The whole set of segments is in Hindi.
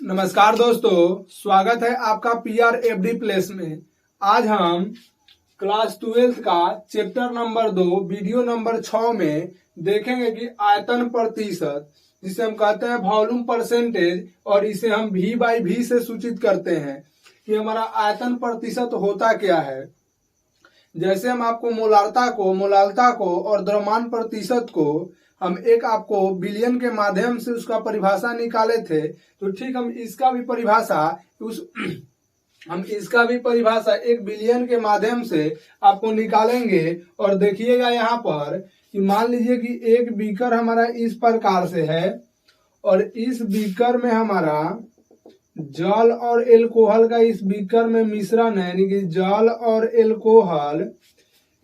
नमस्कार दोस्तों, स्वागत है आपका PRFD प्लेस में। आज हम क्लास 12 का चैप्टर नंबर 2 वीडियो नंबर 6 में देखेंगे कि आयतन प्रतिशत, जिसे हम कहते हैं वॉल्यूम परसेंटेज, और इसे हम V/V से सूचित करते हैं कि हमारा आयतन प्रतिशत होता क्या है। जैसे हम आपको मोलालता को और द्रव्यमान प्रतिशत को हम आपको बिलियन के माध्यम से उसका परिभाषा निकाले थे, तो ठीक हम इसका भी परिभाषा 1 बिलियन के माध्यम से आपको निकालेंगे। और देखिएगा यहाँ पर कि मान लीजिए कि एक बीकर हमारा इस प्रकार से है और इस बीकर में हमारा जल और एल्कोहल का इस बीकर में मिश्रण है, यानी कि जल और एल्कोहल,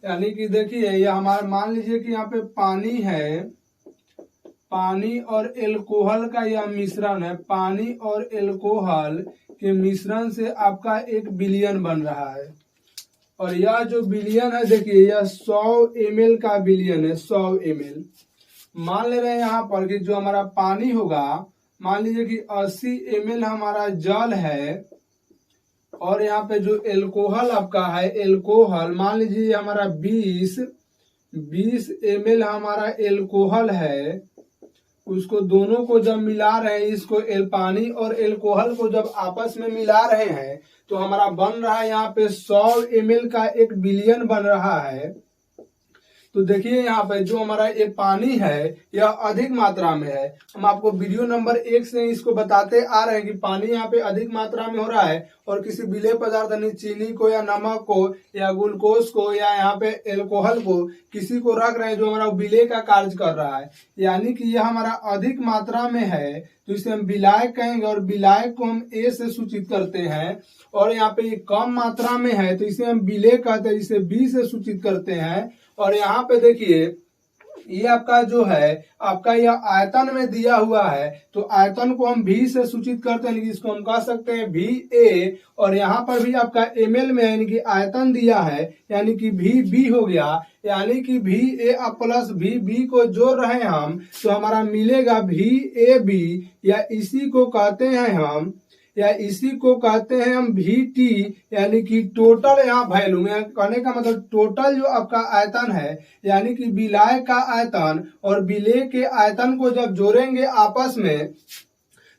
यानी कि देखिए ये हमारा मान लीजिए कि यहाँ पे पानी है, पानी और एल्कोहल का यह मिश्रण है। पानी और एल्कोहल के मिश्रण से आपका 1 बिलियन बन रहा है। और यह जो बिलियन है, देखिए यह 100 ml का बिलियन है, 100 ml। मान ले रहे हैं यहाँ पर कि जो हमारा पानी होगा, मान लीजिए कि 80 ml हमारा जल है, और यहाँ पे जो एल्कोहल आपका है, एल्कोहल मान लीजिए हमारा 20 ml हमारा एल्कोहल है। उसको दोनों को जब मिला रहे हैं, इसको पानी और एल्कोहल को जब आपस में मिला रहे हैं, तो हमारा बन रहा है यहाँ पे 100 ml का 1 बिलियन बन रहा है। तो देखिए यहाँ पे जो हमारा ये पानी है यह अधिक मात्रा में है। हम आपको वीडियो नंबर 1 से इसको बताते आ रहे हैं कि पानी यहाँ पे अधिक मात्रा में हो रहा है, और किसी विलेय पदार्थ यानी चीनी को या नमक को या ग्लूकोज को या यहाँ पे एल्कोहल को किसी को रख रहे हैं जो हमारा विलेय का कार्य कर रहा है, यानी कि यह हमारा अधिक मात्रा में है, तो इसे हम विलायक कहेंगे। और विलायक को हम A से सूचित करते हैं। और यहाँ पे ये कम मात्रा में है तो इसे हम विलेय कहते हैं, इसे B से सूचित करते हैं। और यहाँ पे देखिए ये आपका जो है आपका यह आयतन में दिया हुआ है, तो आयतन को हम V से सूचित करते हैं, इसको हम कह सकते हैं VA। और यहाँ पर भी आपका ml में यानी कि आयतन दिया है, यानी कि VB हो गया, यानी कि VA प्लस VB को जोड़ रहे हैं हम, तो हमारा मिलेगा VAB, या इसी को कहते हैं हम VT, यानी कि टोटल यहाँ वैल्यू में कहने का मतलब टोटल जो आपका आयतन है, यानी कि विलाय का आयतन और विलेय के आयतन को जब जोड़ेंगे आपस में,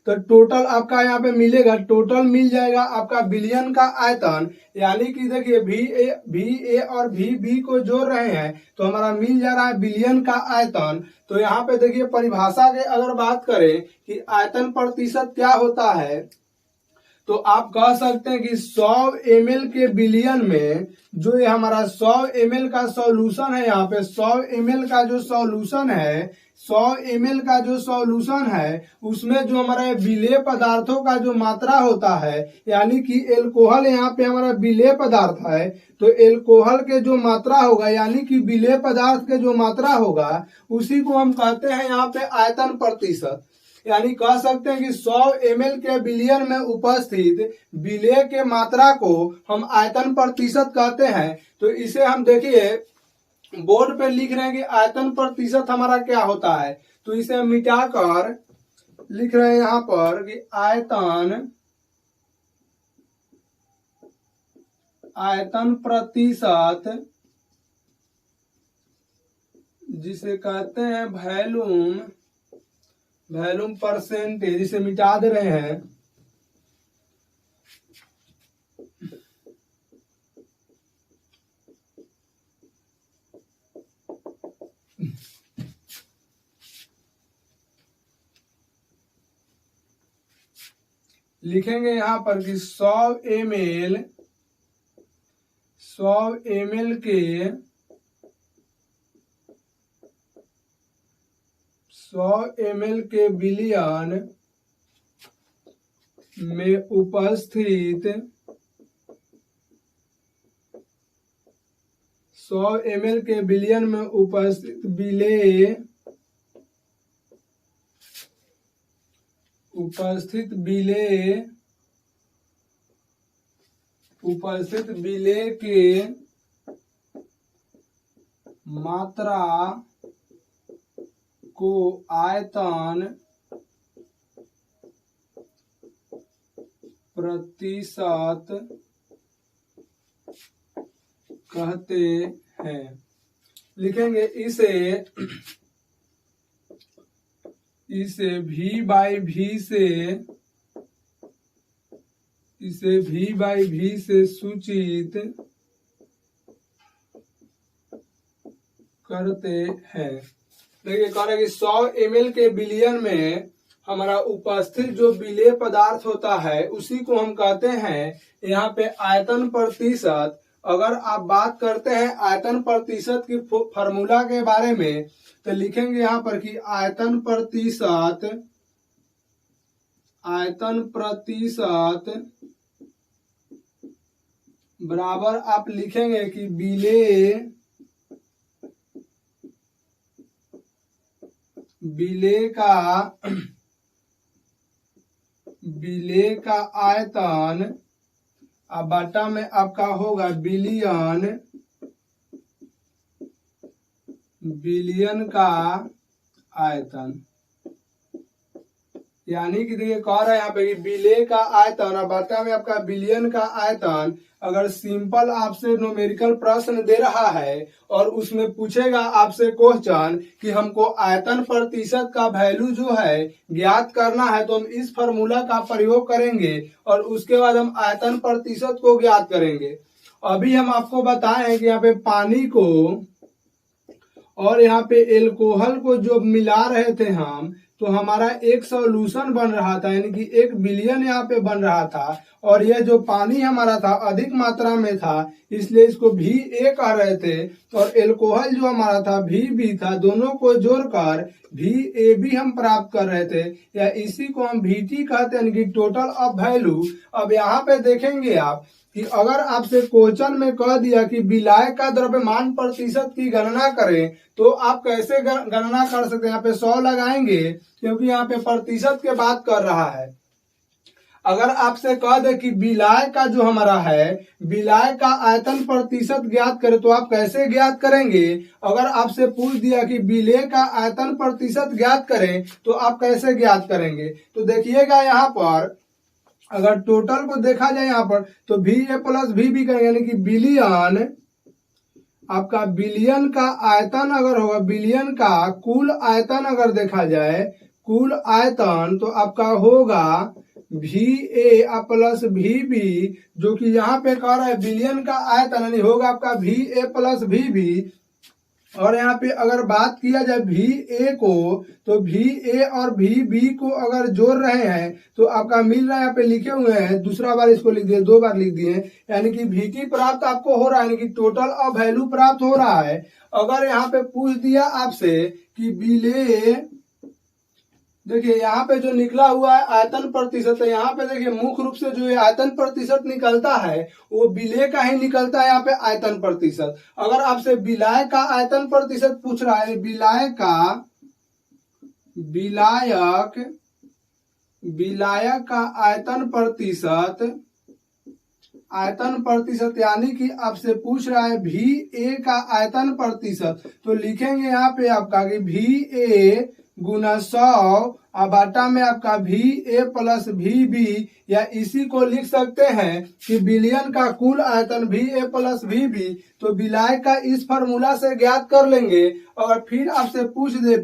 तो टोटल आपका यहाँ पे मिलेगा, टोटल मिल जाएगा आपका बिलियन का आयतन। यानी कि देखिए VA और VB को जोड़ रहे हैं तो हमारा मिल जा रहा है बिलियन का आयतन। तो यहाँ पे देखिए परिभाषा के अगर बात करें कि आयतन प्रतिशत क्या होता है, तो आप कह सकते हैं कि 100 ml के बिलियन में जो ये हमारा 100 ml का सॉल्यूशन है, यहाँ पे 100 ml का जो सॉल्यूशन है, 100 ml का जो सॉल्यूशन है, उसमें जो हमारा विलेय पदार्थों का जो मात्रा होता है, यानी कि एल्कोहल यहाँ पे हमारा विलेय पदार्थ है, तो एल्कोहल के जो मात्रा होगा, यानी कि विलेय पदार्थ के जो मात्रा होगा, उसी को हम कहते हैं यहाँ पे आयतन प्रतिशत। यानी कह सकते हैं कि 100 ml के बिलियन में उपस्थित विलेय के मात्रा को हम आयतन प्रतिशत कहते हैं। तो इसे हम देखिए बोर्ड पे लिख रहे हैं कि आयतन प्रतिशत हमारा क्या होता है, तो इसे हम मिटाकर लिख रहे हैं यहाँ पर कि आयतन प्रतिशत, जिसे कहते हैं वॉल्यूम परसेंटेज, इसे मिटा दे रहे हैं। लिखेंगे यहाँ पर कि 100 ml के 100 ml के बिलियन में उपस्थित 100 ml के बिलियन में उपस्थित विलेय के मात्रा को आयतन प्रतिशत कहते हैं। लिखेंगे इसे v बाई v से सूचित करते हैं। देखिए कह रहे हैं कि 100 ml के विलयन में हमारा उपस्थित जो विलेय पदार्थ होता है उसी को हम कहते हैं यहाँ पे आयतन प्रतिशत। अगर आप बात करते हैं आयतन प्रतिशत की फॉर्मूला के बारे में तो लिखेंगे यहाँ पर कि आयतन प्रतिशत बराबर आप लिखेंगे कि विलेय का आयतन अब बाटा में आपका होगा बिलियन का आयतन। यानी कि देखिए कह रहा है यहाँ पे कि विलेय का आयतन और बाटा में आपका बिलियन का आयतन। अगर सिंपल आपसे न्यूमेरिकल प्रश्न दे रहा है और उसमें पूछेगा आपसे क्वेश्चन कि हमको आयतन प्रतिशत का वैल्यू जो है ज्ञात करना है तो हम इस फॉर्मूला का प्रयोग करेंगे और उसके बाद हम आयतन प्रतिशत को ज्ञात करेंगे। अभी हम आपको बताएं कि यहाँ पे पानी को और यहाँ पे एल्कोहल को जो मिला रहे थे हम तो हमारा एक सॉल्यूशन बन रहा था, यानी कि 1 बिलियन यहाँ पे बन रहा था और यह जो पानी हमारा था अधिक मात्रा में था इसलिए इसको VA कह रहे थे और एल्कोहल जो हमारा था VB था। दोनों को जोड़कर VAB हम प्राप्त कर रहे थे या इसी को हम VT कहते हैं, यानी कि टोटल ऑफ वैल्यू। अब यहाँ पे देखेंगे आप कि अगर आपसे क्वेश्चन में कह दिया कि विलायक का द्रव्यमान प्रतिशत की गणना करें तो आप कैसे गणना कर सकते हैं। यहाँ पे 100 लगाएंगे क्योंकि यहाँ पे प्रतिशत के बात कर रहा है। अगर आपसे कह दे कि विलायक का जो हमारा है विलायक का आयतन प्रतिशत ज्ञात करें तो आप कैसे ज्ञात करेंगे। अगर आपसे पूछ दिया कि विलेय का आयतन प्रतिशत ज्ञात करें तो आप कैसे ज्ञात करेंगे। तो देखिएगा यहाँ पर अगर टोटल को देखा जाए यहाँ पर तो VA प्लस VB करेंगे, यानी कि बिलियन आपका बिलियन का आयतन अगर होगा बिलियन का कुल आयतन अगर देखा जाए कुल आयतन तो आपका होगा VA प्लस VB जो कि यहाँ पे कह रहा है बिलियन का आयतन यानी होगा आपका VA प्लस VB। और यहाँ पे अगर बात किया जाए VA को तो VA और VB को अगर जोड़ रहे हैं तो आपका मिल रहा है, यहाँ पे लिखे हुए हैं दूसरा बार इसको लिख दिए 2 बार लिख दिए, यानी कि VT प्राप्त आपको हो रहा है, यानी कि टोटल ऑफ वैल्यू प्राप्त हो रहा है। अगर यहाँ पे पूछ दिया आपसे कि विलेय, देखिए यहाँ पे जो निकला हुआ है आयतन प्रतिशत है, यहाँ पे देखिए मुख्य रूप से जो आयतन प्रतिशत निकलता है वो विलेय का ही निकलता है। यहाँ पे आयतन प्रतिशत अगर आपसे विलायक का आयतन प्रतिशत पूछ रहा है विलायक का आयतन प्रतिशत यानी कि आपसे पूछ रहा है VA का आयतन प्रतिशत तो लिखेंगे यहाँ पे आपका कि VA गुना 100 बाटा में आपका VA प्लस VB या इसी को लिख सकते हैं कि बिलियन का कुल आयतन VA प्लस VB। तो विलायक का इस फार्मूला से ज्ञात कर लेंगे। और फिर आपसे पूछ दे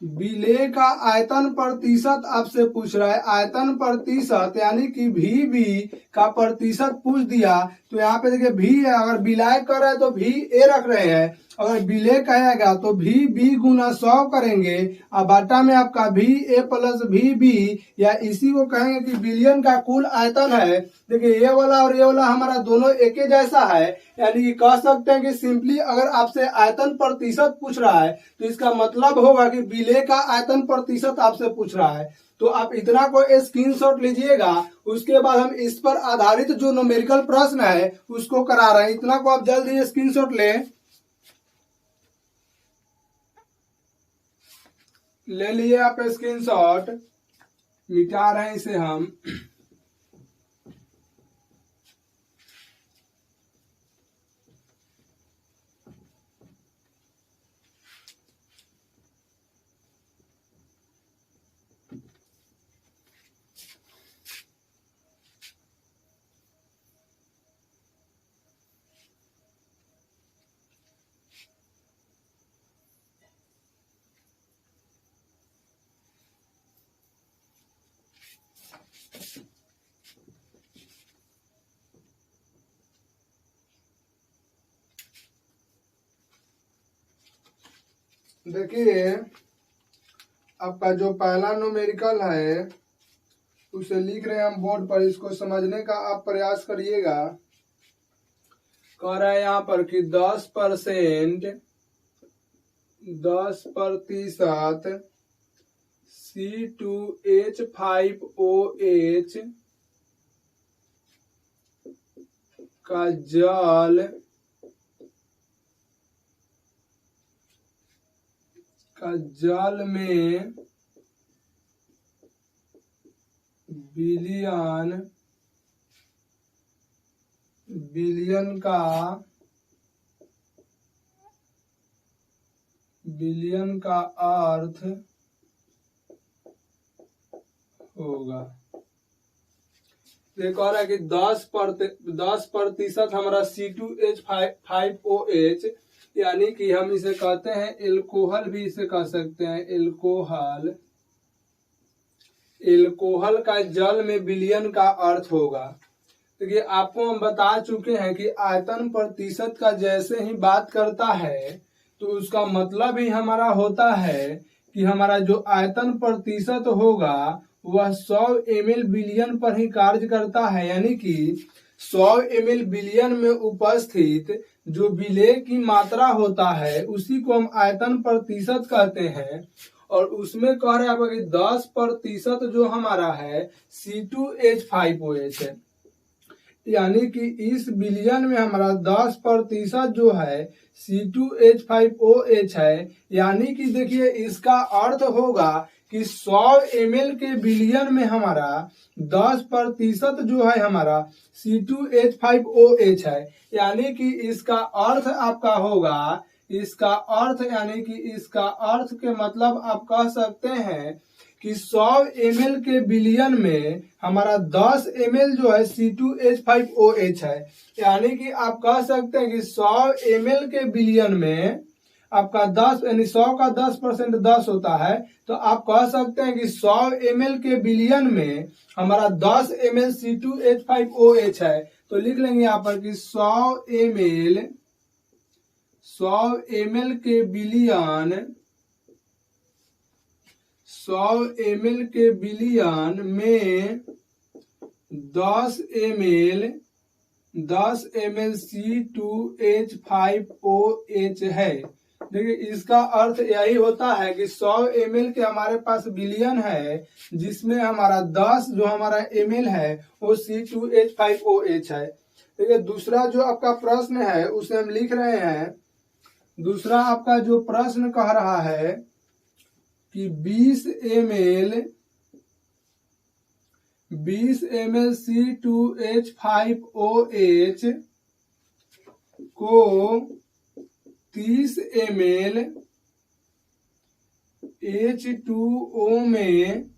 विलेय का आयतन प्रतिशत आपसे पूछ रहा है आयतन प्रतिशत यानी कि VB का प्रतिशत पूछ दिया तो यहाँ पे देखिए V है, अगर विलायक कर रहे हैं तो VA रख रहे हैं, अगर विलेय कहेगा तो VB गुना 100 करेंगे और बाटा में आपका VA प्लस VB या इसी को कहेंगे कि बिलियन का कुल आयतन है। देखिए ये वाला और ये वाला हमारा दोनों एक ही जैसा है, यानी कि कह सकते हैं कि सिंपली अगर आपसे आयतन प्रतिशत पूछ रहा है तो इसका मतलब होगा कि विलेय का आयतन प्रतिशत आपसे पूछ रहा है। तो आप इतना को स्क्रीनशॉट लीजिएगा, उसके बाद हम इस पर आधारित जो न्यूमेरिकल प्रश्न है उसको करा रहे हैं। इतना को आप जल्दी स्क्रीनशॉट ले लिए आप स्क्रीनशॉट, मिटा रहे हैं इसे हम। देखिए आपका जो पहला न्यूमेरिकल है उसे लिख रहे हैं हम बोर्ड पर, इसको समझने का आप प्रयास करिएगा। कह रहा है यहाँ पर कि 10% C2H5OH का जल में बिलियन का अर्थ होगा। ये कह रहा है कि 10% हमारा C2H5OH, यानी कि हम इसे कहते हैं एल्कोहल, भी इसे कह सकते हैं एल्कोहल का जल में बिलियन का अर्थ होगा। देखिए आपको हम बता चुके हैं कि आयतन प्रतिशत का जैसे ही बात करता है तो उसका मतलब ही हमारा होता है कि हमारा जो आयतन प्रतिशत होगा वह 100 ml बिलियन पर ही कार्य करता है, यानी कि 100 ml बिलियन में उपस्थित जो विलेय की मात्रा होता है उसी को हम आयतन प्रतिशत कहते हैं। और उसमें कह रहे हैं कि 10% जो हमारा है C2H5OH है, यानी कि इस बिलियन में हमारा 10% जो है C2H5OH है, यानी कि देखिए इसका अर्थ होगा कि 100 ml के बिलियन में हमारा 10% जो है हमारा C2H5OH है, यानी कि इसका अर्थ आपका होगा, इसका अर्थ के मतलब आप कह सकते हैं कि 100 ml के बिलियन में हमारा 10 ml जो है C2H5OH है, यानी कि आप कह सकते हैं कि 100 ml के बिलियन में आपका 10 यानी 100 का 10% 10 होता है, तो आप कह सकते हैं कि 100 ml के बिलियन में हमारा 10 ml C2H5OH है। तो लिख लेंगे यहाँ पर कि 100 ml के बिलियन 100 ml के बिलियन में 10 ml C2H5OH है। देखिए इसका अर्थ यही होता है कि 100 ml के हमारे पास बिलियन है जिसमें हमारा 10 जो हमारा ml है वो C2H5OH है। देखिए दूसरा जो आपका प्रश्न है उसे हम लिख रहे हैं। दूसरा आपका जो प्रश्न कह रहा है कि 20 ml C2H5OH को 30 ml H2O में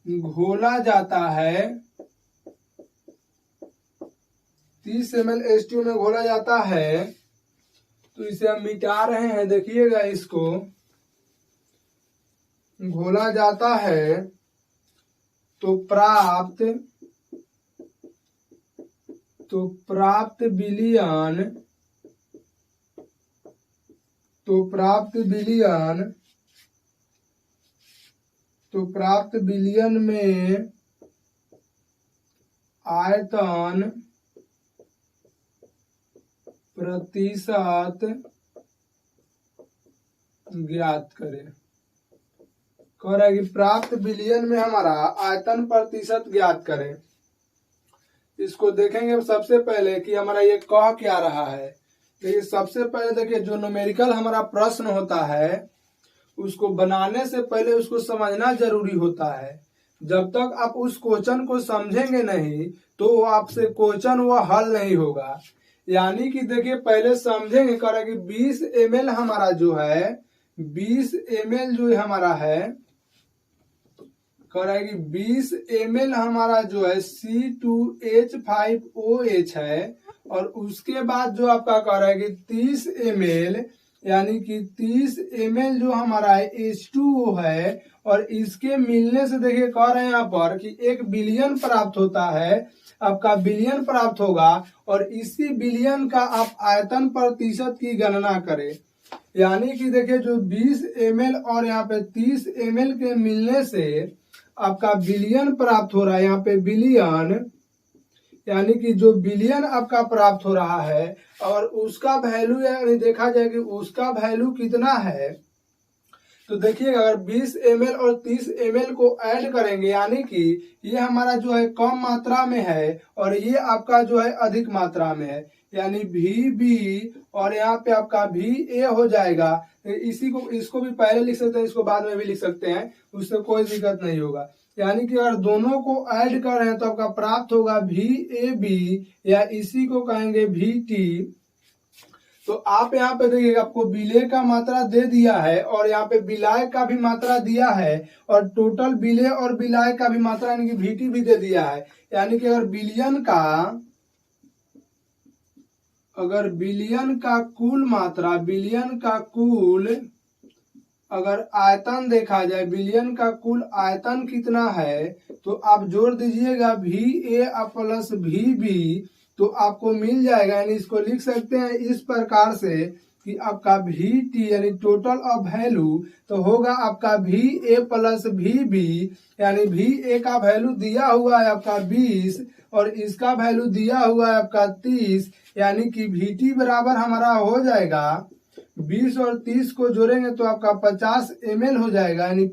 घोला जाता है, 30 ml H2O में घोला जाता है, तो इसे हम मिटा रहे हैं। देखिएगा इसको घोला जाता है तो प्राप्त बिलियन में आयतन प्रतिशत ज्ञात करें। कह रहा है कि प्राप्त बिलियन में हमारा आयतन प्रतिशत ज्ञात करें। इसको देखेंगे सबसे पहले कि हमारा ये कह क्या रहा है। देखिए सबसे पहले देखिए जो न्यूमेरिकल हमारा प्रश्न होता है उसको बनाने से पहले उसको समझना जरूरी होता है। जब तक आप उस क्वेश्चन को समझेंगे नहीं तो आपसे क्वेश्चन वो हल नहीं होगा। यानी कि देखिए पहले समझेंगे, कह रहा है कि 20 ml हमारा जो है 20 ml जो हमारा है, कह रहा है कि 20 ml हमारा जो है C2H5OH है, और उसके बाद जो आपका कह रहा है कि 30 ml यानी कि 30 ml जो हमारा है H2O है, और इसके मिलने से देखिए कह रहे हैं यहाँ पर कि 1 बिलियन प्राप्त होता है, आपका बिलियन प्राप्त होगा, और इसी बिलियन का आप आयतन प्रतिशत की गणना करें। यानी कि देखिए जो 20 ml और यहाँ पे 30 ml के मिलने से आपका बिलियन प्राप्त हो रहा है। यहाँ पे बिलियन यानी कि जो बिलियन आपका प्राप्त हो रहा है और उसका वैल्यू यानी देखा जाए कि उसका वैल्यू कितना है, तो देखिएगा अगर 20 ml और 30 ml को ऐड करेंगे यानी कि ये हमारा जो है कम मात्रा में है और ये आपका जो है अधिक मात्रा में है, यानी VB और यहाँ पे आपका VA हो जाएगा। इसी को इसको भी पहले लिख सकते हैं, इसको बाद में भी लिख सकते हैं, उससे कोई दिक्कत नहीं होगा। यानी कि अगर दोनों को ऐड कर रहे हैं तो आपका प्राप्त होगा VAB या इसी को कहेंगे VT। तो आप यहाँ पे देखिए आपको विलेय का मात्रा दे दिया है और यहाँ पे विलायक का भी मात्रा दिया है और टोटल विलेय और विलायक का भी मात्रा यानी कि VT भी दे दिया है। यानी कि अगर बिलियन का कुल मात्रा, बिलियन का कुल अगर आयतन देखा जाए, बिलियन का कुल आयतन कितना है तो आप जोड़ दीजिएगा VA प्लस VB तो आपको मिल जाएगा। यानी इसको लिख सकते हैं इस प्रकार से कि आपका VT यानी टोटल ऑफ वैल्यू तो होगा आपका VA प्लस VB, यानी VA का वैल्यू दिया हुआ है आपका 20 और इसका वैल्यू दिया हुआ है आपका 30, यानी कि VT बराबर हमारा हो जाएगा 20 और 30 को जोड़ेंगे तो आपका 50 ml हो जाएगा। यानी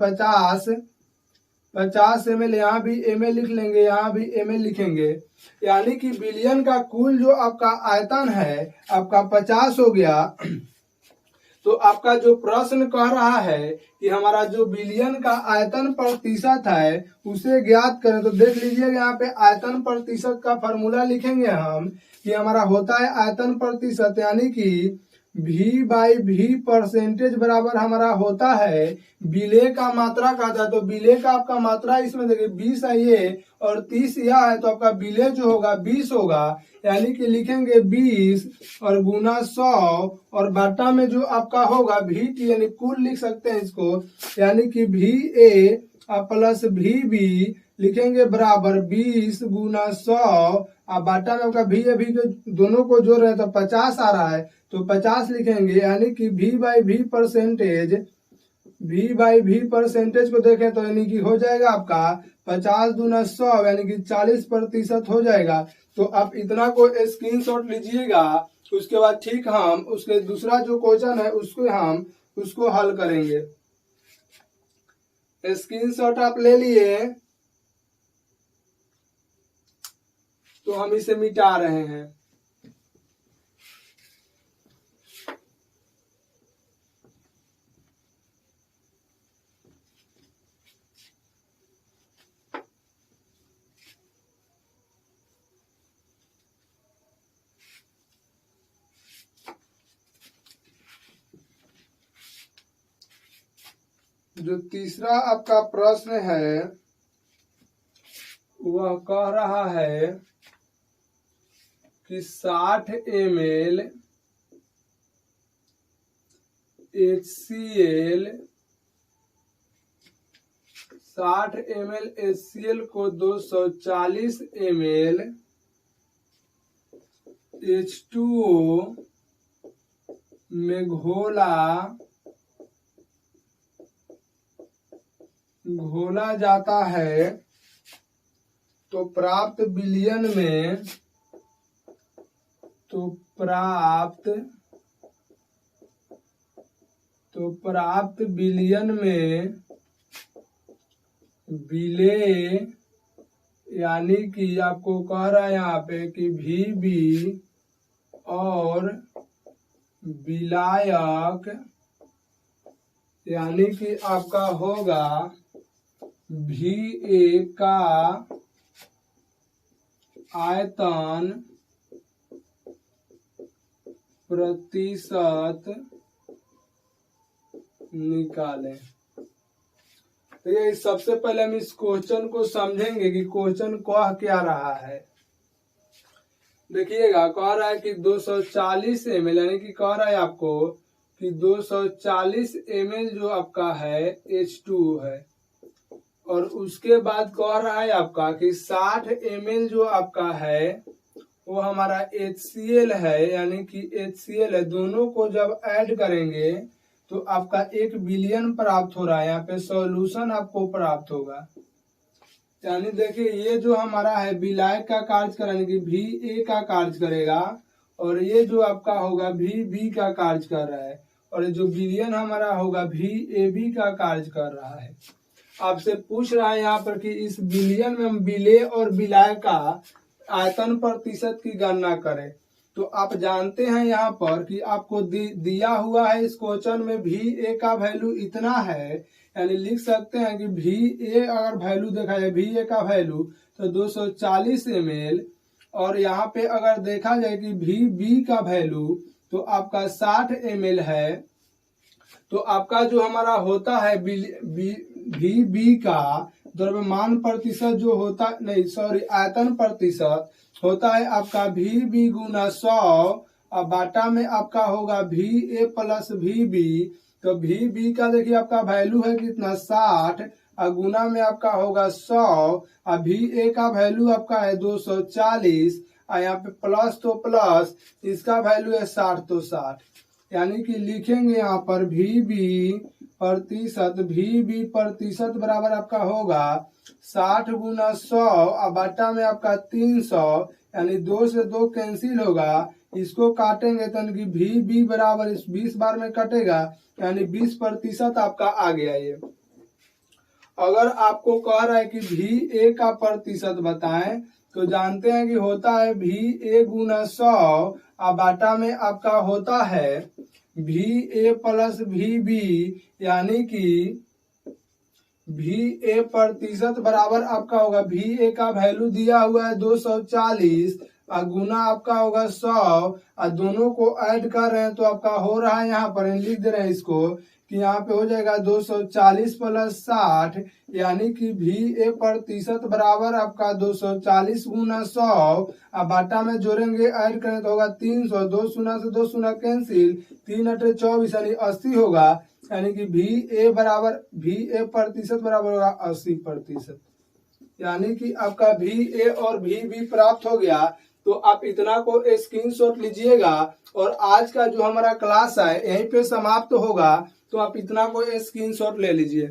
50 ml, यहाँ भी ml लिख लेंगे, यहाँ भी ml लिखेंगे। यानी कि बिलियन का कुल जो आपका आयतन है आपका 50 हो गया। तो आपका जो प्रश्न कह रहा है कि हमारा जो बिलियन का आयतन प्रतिशत है उसे ज्ञात करें, तो देख लीजिएगा यहाँ पे आयतन प्रतिशत का फॉर्मूला लिखेंगे हम कि हमारा होता है आयतन प्रतिशत यानी कि V/V परसेंटेज बराबर हमारा होता है विलेय का मात्रा का था। तो विलेय का आपका मात्रा इसमें देखिए 20 है ये और 30 यह है, तो आपका विलेय जो होगा 20 होगा। यानी कि लिखेंगे 20 और गुना 100 और बाटा में जो आपका होगा VT यानी कुल लिख सकते हैं इसको, यानी कि VA प्लस VB लिखेंगे बराबर 20 गुना 100 और बाटा में आपका VA जो दोनों को जोड़ रहे हैं तो 50 आ रहा है तो 50 लिखेंगे। यानी कि V/V परसेंटेज को देखें तो यानी कि हो जाएगा आपका 50 दूना 100 यानी कि 40% हो जाएगा। तो आप इतना को स्क्रीनशॉट लीजिएगा, उसके बाद ठीक हम उसके दूसरा जो क्वेश्चन है उसको हल करेंगे। स्क्रीनशॉट आप ले लिए तो हम इसे मिटा रहे हैं। जो तीसरा आपका प्रश्न है वह कह रहा है कि 60 ml HCl 60 ml HCl को 240 ml H2O में घोला जाता है तो प्राप्त बिलियन में विलेय यानी कि आपको कह रहा है यहाँ पे कि VB और विलायक यानी कि आपका होगा VA का आयतन प्रतिशत निकालें। तो ये सबसे पहले हम इस क्वेश्चन को समझेंगे कि क्वेश्चन कह क्या रहा है। देखिएगा कह रहा है कि 240 ml यानी कि कह रहा है आपको कि 240 ml जो आपका है H2O है और उसके बाद कह रहा है आपका कि 60 ml जो आपका है वो हमारा HCl है, यानी कि HCl है। दोनों को जब ऐड करेंगे तो आपका 1 बिलियन प्राप्त हो रहा है। यहाँ पे सॉल्यूशन आपको प्राप्त होगा। यानी देखिए ये जो हमारा है विलायक का कार्य कराने की VA का कार्य करेगा, और ये जो आपका होगा VB का कार्य कर रहा है, और जो बिलियन हमारा होगा VAB का कार्य कर रहा है। आपसे पूछ रहा है यहाँ पर कि इस बिलियन में हम विलेय और विलायक का आयतन प्रतिशत की गणना करें। तो आप जानते हैं यहाँ पर कि आपको दिया हुआ है इस क्वेश्चन में VA का वैल्यू इतना है, यानी लिख सकते हैं कि VA अगर वैल्यू देखा जाए VA का वैल्यू तो 240 ml, और यहाँ पे अगर देखा जाए कि VB का वैल्यू तो आपका 60 ml है। तो आपका जो हमारा होता है VB का द्रव्यमान प्रतिशत जो होता नहीं सॉरी आयतन प्रतिशत होता है आपका VB गुना 100 और बाटा में आपका होगा VA प्लस VB। तो VB का देखिए आपका वैल्यू है कितना 60 और गुना में आपका होगा 100 और VA का वैल्यू आपका है 240 और यहाँ पे प्लस तो प्लस इसका वैल्यू है 60 तो 60, यानी कि लिखेंगे यहाँ पर VB प्रतिशत बराबर आपका होगा 60 गुना 100 और बाटा में आपका 300, यानी 2 से 2 कैंसिल होगा। इसको काटेंगे तो यानी कि VB बराबर इस 20 बार में कटेगा, यानी 20% आपका आ गया ये। अगर आपको कह रहा है कि VA का प्रतिशत बताएं तो जानते हैं कि होता है VA गुना 100 और बाटा में आपका होता है VA प्लस VB, यानी कि VA प्रतिशत बराबर आपका होगा VA का वैल्यू दिया हुआ है 240 और गुना आपका होगा 100 और दोनों को ऐड कर रहे हैं तो आपका हो रहा है यहाँ पर लिख दे रहे हैं इसको कि यहाँ पे हो जाएगा 240 प्लस 60, यानी कि VA प्रतिशत बराबर आपका 240 गुना 100 और बाटा में जोड़ेंगे ऐड करें तो होगा 300, 2 शून्य से 2 शून्य कैंसिल, 3 अठे 24 यानी 80 होगा, यानी कि VA प्रतिशत बराबर होगा 80%। यानी कि आपका VA और VB प्राप्त हो गया। तो आप इतना को स्क्रीनशॉट लीजिएगा और आज का जो हमारा क्लास है यहीं पे समाप्त होगा। तो आप इतना को स्क्रीनशॉट ले लीजिए।